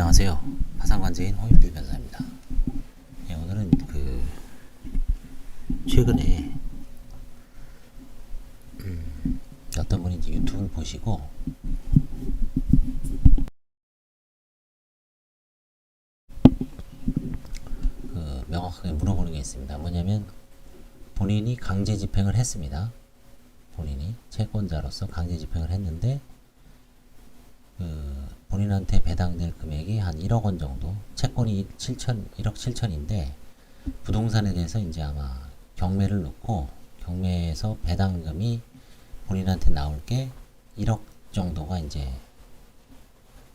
안녕하세요. 파산관제인 홍익필 변호사입니다. 네, 오늘은 최근에 어떤 분이 이제 유튜브를 보시고 명확하게 물어보는 게 있습니다. 뭐냐면 본인이 강제 집행을 했습니다. 본인이 채권자로서 강제 집행을 했는데 본인한테 배당될 금액이 한 1억 원 정도, 채권이 1억 7천인데 부동산에 대해서 이제 아마 경매를 넣고 경매에서 배당금이 본인한테 나올 게 1억 정도가 이제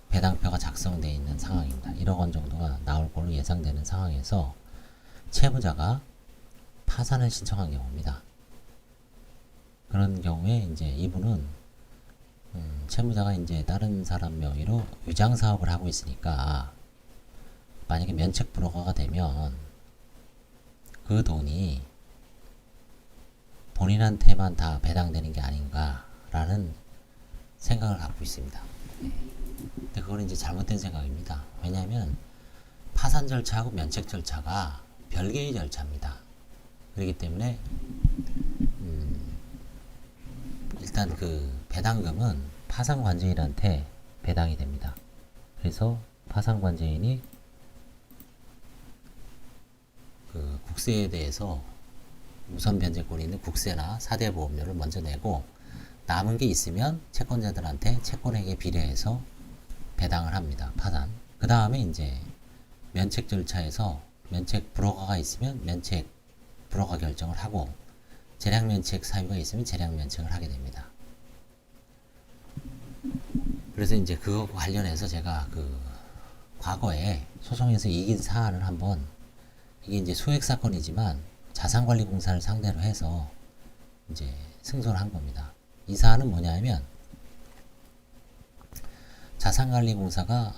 배당표가 작성되어 있는 상황입니다. 1억 원 정도가 나올 걸로 예상되는 상황에서 채무자가 파산을 신청한 경우입니다. 그런 경우에 이제 이분은 채무자가 이제 다른 사람 명의로 유장 사업을 하고 있으니까 만약에 면책 불허가 되면 그 돈이 본인한테만 다 배당되는 게 아닌가라는 생각을 갖고 있습니다. 네. 근데 그건 이제 잘못된 생각입니다. 왜냐하면 파산 절차하고 면책 절차가 별개의 절차입니다. 그렇기 때문에 일단 배당금은 파산관제인한테 배당이 됩니다. 그래서 파산관제인이 국세에 대해서 우선 변제권이 있는 국세나 사대보험료를 먼저 내고 남은 게 있으면 채권자들한테 채권액에 비례해서 배당을 합니다. 파산. 그 다음에 이제 면책 절차에서 면책 불허가가 있으면 면책 불허가 결정을 하고 재량면책 사유가 있으면 재량면책을 하게 됩니다. 그래서 이제 그거 관련해서 제가 과거에 소송에서 이긴 사안을 한번, 이게 이제 소액 사건이지만 자산관리공사를 상대로 해서 이제 승소를 한 겁니다. 이 사안은 뭐냐면 자산관리공사가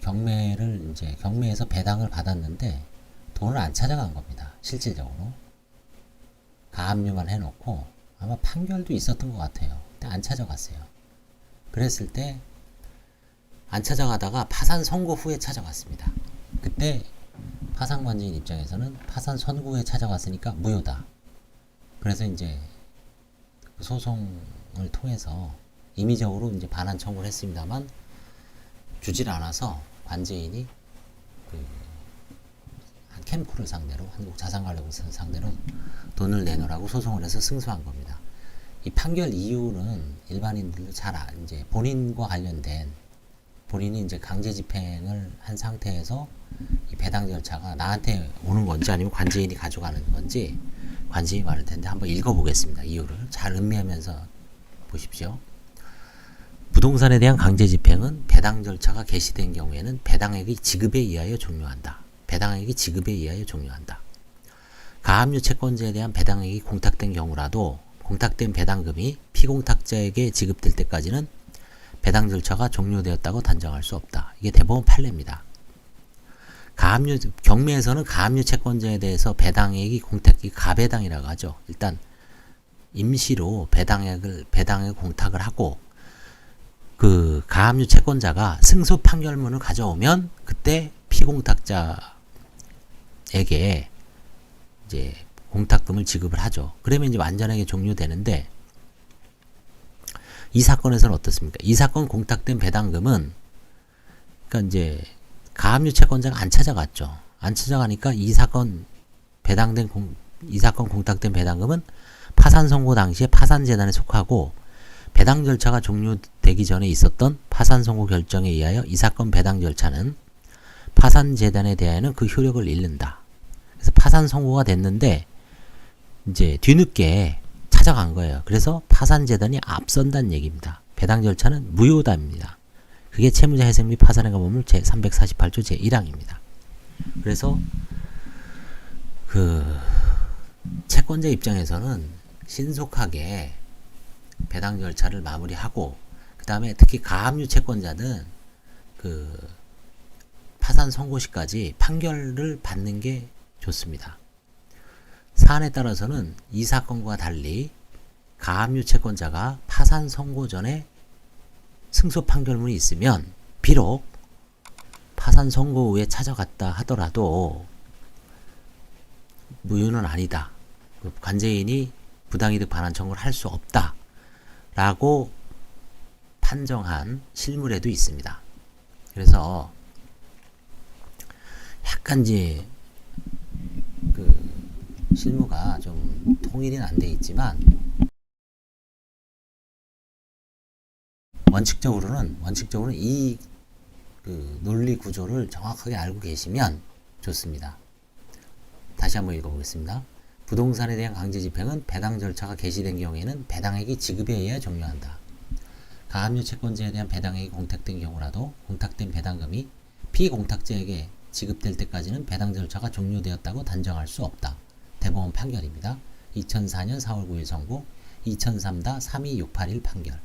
경매에서 배당을 받았는데 돈을 안 찾아간 겁니다. 실질적으로 가압류만 해놓고 아마 판결도 있었던 것 같아요. 근데 안 찾아갔어요. 그랬을 때 안 찾아가다가 파산 선고 후에 찾아갔습니다. 그때 파산관제인 입장에서는 파산 선고 후에 찾아갔으니까 무효다. 그래서 이제 소송을 통해서 임의적으로 이제 반환 청구를 했습니다만 주질 않아서 관제인이 캠코를 상대로, 한국자산관리공사를 상대로 돈을 내놓으라고 소송을 해서 승소한 겁니다. 이 판결 이유는 일반인들도 이제 본인과 관련된, 본인이 이제 강제 집행을 한 상태에서 이 배당 절차가 나한테 오는 건지 아니면 관제인이 가져가는 건지 관제인이 말할 텐데 한번 읽어보겠습니다. 이유를 잘 음미하면서 보십시오. 부동산에 대한 강제 집행은 배당 절차가 개시된 경우에는 배당액의 지급에 의하여 종료한다. 배당액이 지급에 의하여 종료한다. 가압류 채권자에 대한 배당액이 공탁된 경우라도 공탁된 배당금이 피공탁자에게 지급될 때까지는 배당 절차가 종료되었다고 단정할 수 없다. 이게 대법원 판례입니다. 경매에서는 가압류 채권자에 대해서 배당액이 공탁이 가배당이라고 하죠. 일단 임시로 배당액을 공탁을 하고 가압류 채권자가 승소 판결문을 가져오면 그때 피공탁자에게 이제 공탁금을 지급을 하죠. 그러면 이제 완전하게 종료되는데 이 사건에서는 어떻습니까? 이 사건 공탁된 배당금은 그러니까 이제 가압류 채권자가 안 찾아갔죠. 안 찾아가니까 이 사건 공탁된 배당금은 파산 선고 당시에 파산재단에 속하고 배당 절차가 종료되기 전에 있었던 파산 선고 결정에 의하여 이 사건 배당 절차는 파산재단에 대하여는 그 효력을 잃는다. 그래서 파산 선고가 됐는데 이제 뒤늦게 찾아간 거예요. 그래서 파산재단이 앞선다는 얘기입니다. 배당 절차는 무효다입니다. 그게 채무자 회생 및 파산의 가범률 제348조 제1항입니다. 그래서 채권자 입장에서는 신속하게 배당 절차를 마무리하고 그 다음에 특히 가압류 채권자는 파산 선고 시까지 판결을 받는 게 좋습니다. 사안에 따라서는 이 사건과 달리 가압류 채권자가 파산 선고 전에 승소 판결문이 있으면 비록 파산 선고 후에 찾아갔다 하더라도 무효는 아니다. 관제인이 부당이득 반환 청구를 할 수 없다. 라고 판정한 실물에도 있습니다. 그래서 약간 이제 그 실무가 좀 통일은 안 돼 있지만 원칙적으로는 이 그 논리 구조를 정확하게 알고 계시면 좋습니다. 다시 한번 읽어보겠습니다. 부동산에 대한 강제 집행은 배당 절차가 개시된 경우에는 배당액이 지급에 의해 종료한다. 가압류 채권자에 대한 배당액이 공탁된 경우라도 공탁된 배당금이 피공탁자에게 지급될 때까지는 배당 절차가 종료되었다고 단정할 수 없다. 대법원 판결입니다. 2004년 4월 9일 선고 2003-32681 판결.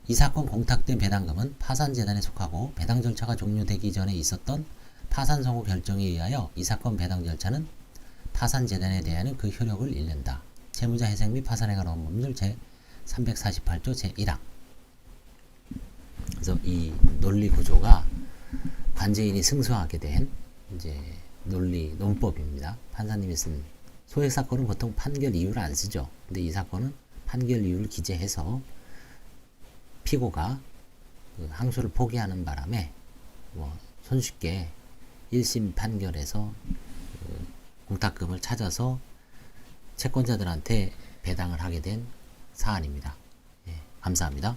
이 사건 공탁된 배당금은 파산재단에 속하고 배당 절차가 종료되기 전에 있었던 파산 선고 결정에 의하여 이 사건 배당 절차는 파산재단에 대한 그 효력을 잃는다. 채무자 회생 및 파산에 관한 법률 제348조 제1항. 그래서 이 논리 구조가 관제인이 승소하게 된 이제 논법입니다. 판사님이 쓴 소액 사건은 보통 판결 이유를 안 쓰죠. 근데 이 사건은 판결 이유를 기재해서 피고가 그 항소를 포기하는 바람에 손쉽게 1심 판결에서 그 공탁금을 찾아서 채권자들한테 배당을 하게 된 사안입니다. 예, 감사합니다.